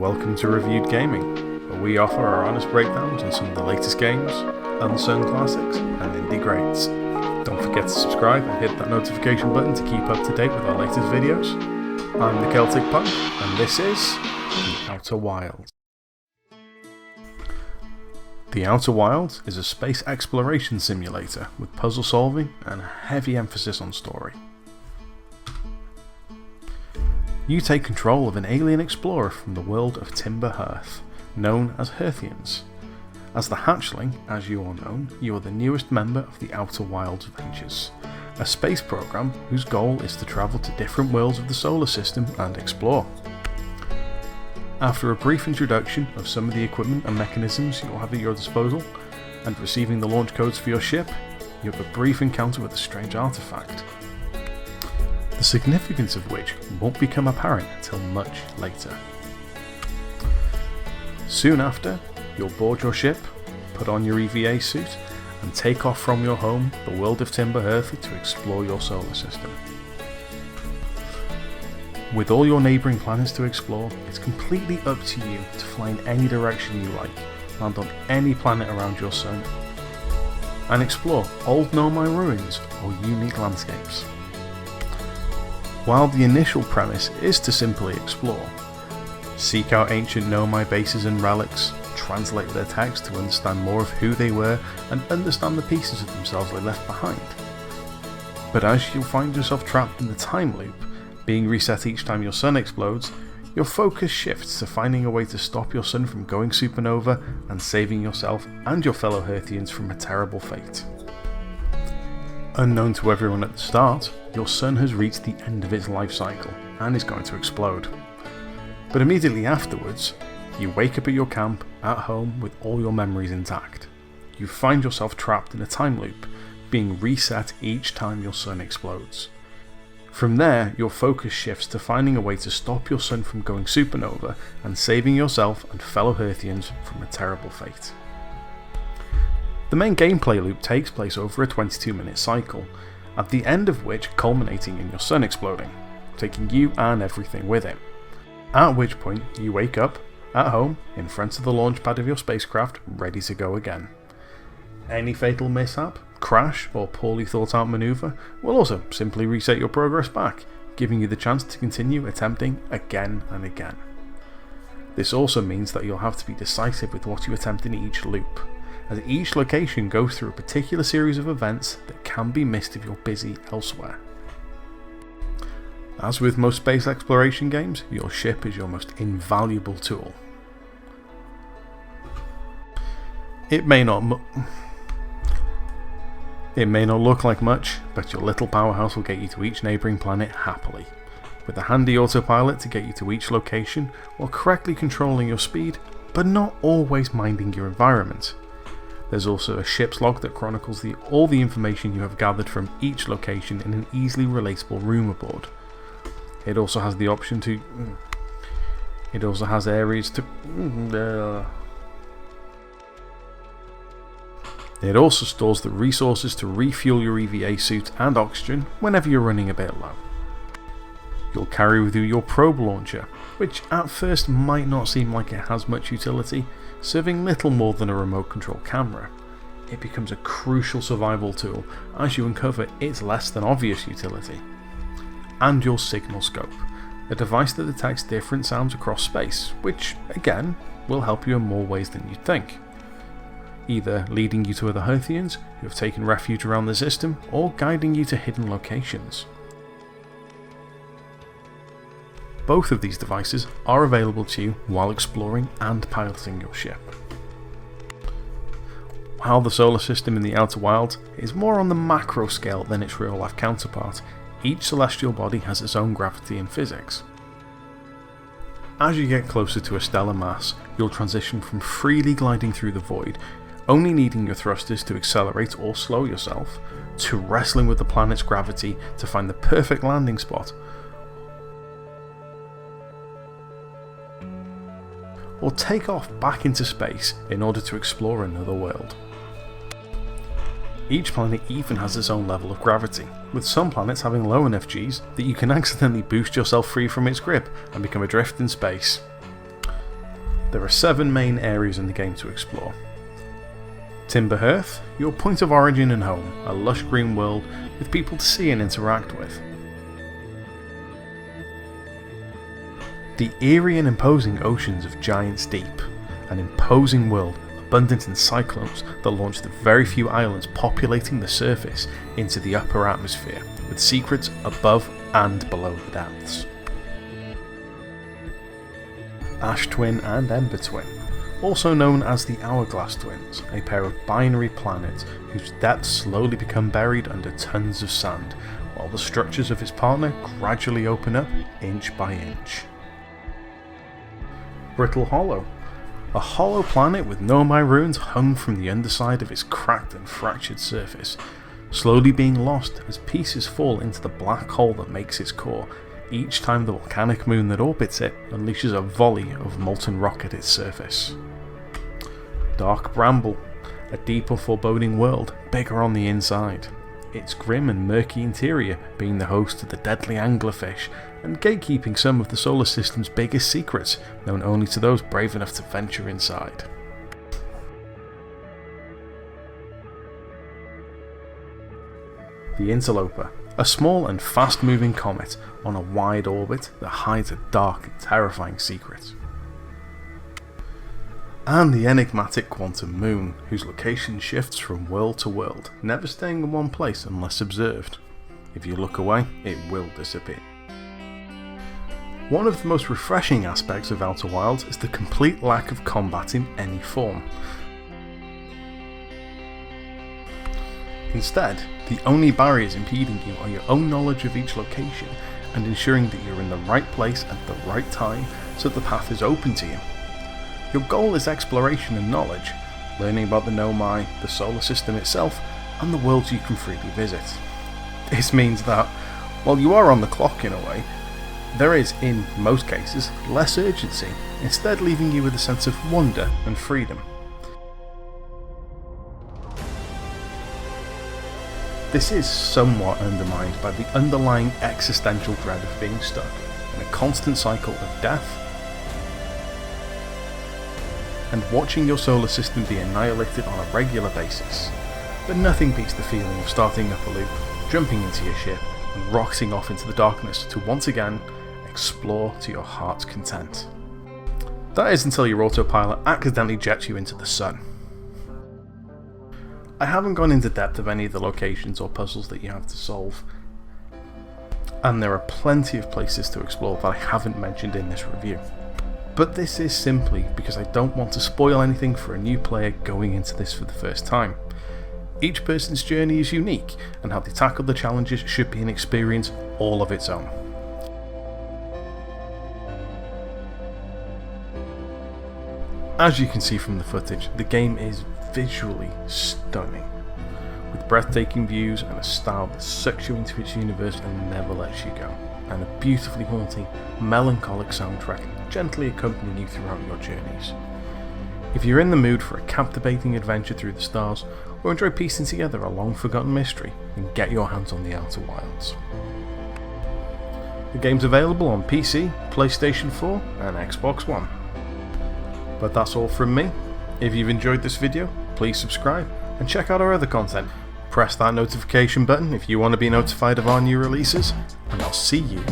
Welcome to Reviewedgaming, where we offer our honest breakdowns on some of the latest games, unsung classics, and indie greats. Don't forget to subscribe and hit that notification button to keep up to date with our latest videos. I'm the Celtic Punk, and this is The Outer Wilds. The Outer Wilds is a space exploration simulator with puzzle solving and a heavy emphasis on story. You take control of an alien explorer from the world of Timber Hearth, known as Hearthians. As the hatchling, as you are known, you are the newest member of the Outer Wilds Ventures, a space program whose goal is to travel to different worlds of the solar system and explore. After a brief introduction of some of the equipment and mechanisms you'll have at your disposal, and receiving the launch codes for your ship, you have a brief encounter with a strange artifact, the significance of which won't become apparent until much later. Soon after, you'll board your ship, put on your EVA suit, and take off from your home, the world of Timber Hearth, to explore your solar system. With all your neighbouring planets to explore, it's completely up to you to fly in any direction you like, land on any planet around your sun, and explore old Nomai ruins or unique landscapes. While the initial premise is to simply explore, seek out ancient Nomai bases and relics, translate their text to understand more of who they were and understand the pieces of themselves they left behind. But as you'll find yourself trapped in the time loop, being reset each time your sun explodes, your focus shifts to finding a way to stop your sun from going supernova and saving yourself and your fellow Hearthians from a terrible fate. Unknown to everyone at the start, your sun has reached the end of its life cycle and is going to explode. But immediately afterwards, you wake up at your camp at home with all your memories intact. You find yourself trapped in a time loop, being reset each time your sun explodes. From there, your focus shifts to finding a way to stop your sun from going supernova and saving yourself and fellow Hearthians from a terrible fate. The main gameplay loop takes place over a 22-minute cycle, at the end of which culminating in your sun exploding, taking you and everything with it. At which point you wake up, at home, in front of the launch pad of your spacecraft, ready to go again. Any fatal mishap, crash or poorly thought out manoeuvre will also simply reset your progress back, giving you the chance to continue attempting again and again. This also means that you'll have to be decisive with what you attempt in each loop, as each location goes through a particular series of events that can be missed if you're busy elsewhere. As with most space exploration games, your ship is your most invaluable tool. It may not look like much, but your little powerhouse will get you to each neighbouring planet happily, with a handy autopilot to get you to each location while correctly controlling your speed, but not always minding your environment. There's also a ship's log that chronicles all the information you have gathered from each location in an easily relatable rumour board. It also has the option to... It also has areas to... It also stores the resources to refuel your EVA suit and oxygen whenever you're running a bit low. You'll carry with you your probe launcher, which at first might not seem like it has much utility, serving little more than a remote control camera. It becomes a crucial survival tool as you uncover its less than obvious utility. And your signal scope, a device that detects different sounds across space, which again will help you in more ways than you'd think, either leading you to other Hearthians who have taken refuge around the system or guiding you to hidden locations. Both of these devices are available to you while exploring and piloting your ship. While the solar system in the Outer Wilds is more on the macro scale than its real life counterpart, each celestial body has its own gravity and physics. As you get closer to a stellar mass, you'll transition from freely gliding through the void, only needing your thrusters to accelerate or slow yourself, to wrestling with the planet's gravity to find the perfect landing spot, or take off back into space in order to explore another world. Each planet even has its own level of gravity, with some planets having low enough Gs that you can accidentally boost yourself free from its grip and become adrift in space. There are 7 main areas in the game to explore. Timberhearth, your point of origin and home, a lush green world with people to see and interact with. The eerie and imposing oceans of Giant's Deep, an imposing world abundant in cyclones that launch the very few islands populating the surface into the upper atmosphere, with secrets above and below the depths. Ash Twin and Ember Twin, also known as the Hourglass Twins, a pair of binary planets whose depths slowly become buried under tons of sand, while the structures of its partner gradually open up inch by inch. Brittle Hollow, a hollow planet with Nomai ruins hung from the underside of its cracked and fractured surface, slowly being lost as pieces fall into the black hole that makes its core, each time the volcanic moon that orbits it unleashes a volley of molten rock at its surface. Dark Bramble, a deep and foreboding world, bigger on the inside, its grim and murky interior being the host to the deadly anglerfish and gatekeeping some of the solar system's biggest secrets, known only to those brave enough to venture inside. The Interloper, a small and fast-moving comet on a wide orbit that hides a dark and terrifying secret. And the enigmatic Quantum Moon, whose location shifts from world to world, never staying in one place unless observed. If you look away, it will disappear. One of the most refreshing aspects of Outer Wilds is the complete lack of combat in any form. Instead, the only barriers impeding you are your own knowledge of each location and ensuring that you're in the right place at the right time so the path is open to you. Your goal is exploration and knowledge, learning about the Nomai, the solar system itself, and the worlds you can freely visit. This means that, while you are on the clock in a way, there is, in most cases, less urgency, instead leaving you with a sense of wonder and freedom. This is somewhat undermined by the underlying existential dread of being stuck in a constant cycle of death and watching your solar system be annihilated on a regular basis. But nothing beats the feeling of starting up a loop, jumping into your ship, and rocketing off into the darkness to once again explore to your heart's content. That is until your autopilot accidentally jets you into the sun. I haven't gone into depth of any of the locations or puzzles that you have to solve, and there are plenty of places to explore that I haven't mentioned in this review. But this is simply because I don't want to spoil anything for a new player going into this for the first time. Each person's journey is unique, and how they tackle the challenges should be an experience all of its own. As you can see from the footage, the game is visually stunning, with breathtaking views and a style that sucks you into its universe and never lets you go, and a beautifully haunting, melancholic soundtrack gently accompanying you throughout your journeys. If you're in the mood for a captivating adventure through the stars, or enjoy piecing together a long-forgotten mystery, then get your hands on the Outer Wilds. The game's available on PC, PlayStation 4 and Xbox One. But that's all from me. If you've enjoyed this video, please subscribe and check out our other content. Press that notification button if you want to be notified of our new releases, and I'll see you